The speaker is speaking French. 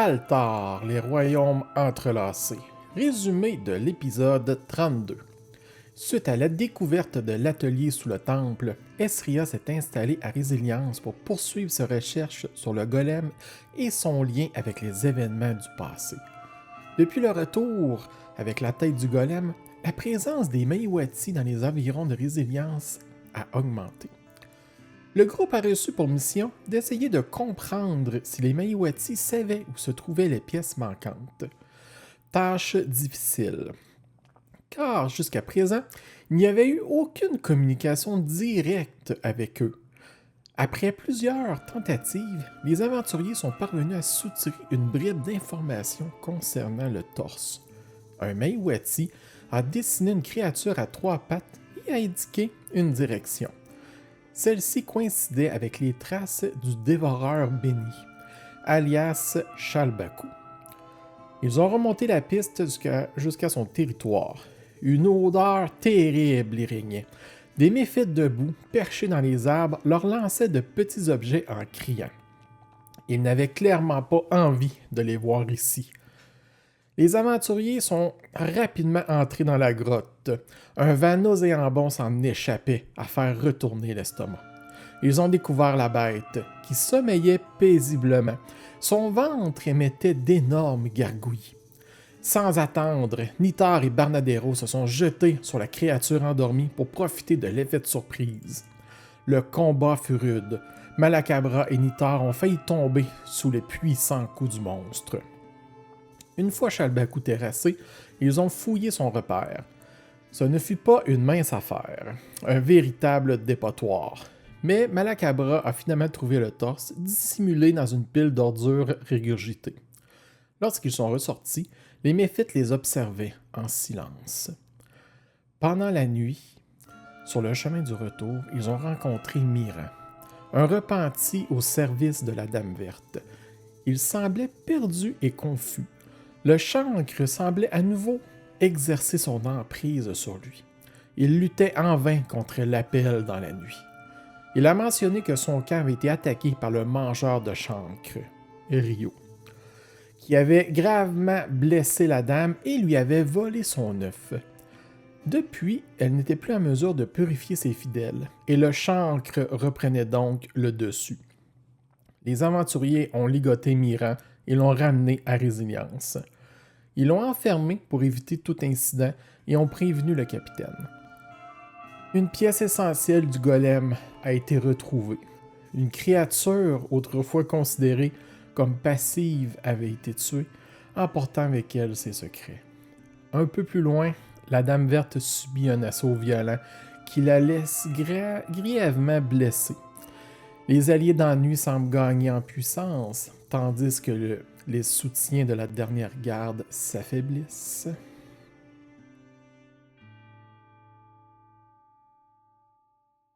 Altar, les royaumes entrelacés. Résumé de l'épisode 32. Suite à la découverte de l'atelier sous le temple, Esria s'est installé à Résilience pour poursuivre ses recherches sur le golem et son lien avec les événements du passé. Depuis le retour avec la tête du golem, la présence des Meiwati dans les environs de Résilience a augmenté. Le groupe a reçu pour mission d'essayer de comprendre si les Meiwati savaient où se trouvaient les pièces manquantes. Tâche difficile, car jusqu'à présent, il n'y avait eu aucune communication directe avec eux. Après plusieurs tentatives, les aventuriers sont parvenus à soutirer une bribe d'informations concernant le torse. Un Meiwati a dessiné une créature à 3 pattes et a indiqué une direction. Celle-ci coïncidait avec les traces du dévoreur béni, alias Shalbaku. Ils ont remonté la piste jusqu'à son territoire. Une odeur terrible y régnait. Des méphites debout, perchés dans les arbres, leur lançaient de petits objets en criant. Ils n'avaient clairement pas envie de les voir ici. Les aventuriers sont rapidement entrés dans la grotte. Un vent nauséabond s'en échappait à faire retourner l'estomac. Ils ont découvert la bête, qui sommeillait paisiblement. Son ventre émettait d'énormes gargouillis. Sans attendre, Nitar et Barnadero se sont jetés sur la créature endormie pour profiter de l'effet de surprise. Le combat fut rude. Malacabra et Nitar ont failli tomber sous les puissants coups du monstre. Une fois Shalbaku terrassé, ils ont fouillé son repère. Ce ne fut pas une mince affaire, un véritable dépotoir. Mais Malacabra a finalement trouvé le torse dissimulé dans une pile d'ordures régurgitées. Lorsqu'ils sont ressortis, les méphites les observaient en silence. Pendant la nuit, sur le chemin du retour, ils ont rencontré Miran, un repenti au service de la Dame Verte. Il semblait perdu et confus. Le chancre semblait à nouveau exercer son emprise sur lui. Il luttait en vain contre l'appel dans la nuit. Il a mentionné que son camp avait été attaqué par le mangeur de chancre, Rio, qui avait gravement blessé la dame et lui avait volé son œuf. Depuis, elle n'était plus en mesure de purifier ses fidèles, et le chancre reprenait donc le dessus. Les aventuriers ont ligoté Miran et l'ont ramené à Résilience. Ils l'ont enfermé pour éviter tout incident et ont prévenu le capitaine. Une pièce essentielle du golem a été retrouvée. Une créature autrefois considérée comme passive avait été tuée, emportant avec elle ses secrets. Un peu plus loin, la Dame Verte subit un assaut violent qui la laisse grièvement blessée. Les alliés d'ennui semblent gagner en puissance, tandis que les soutiens de la dernière garde s'affaiblissent.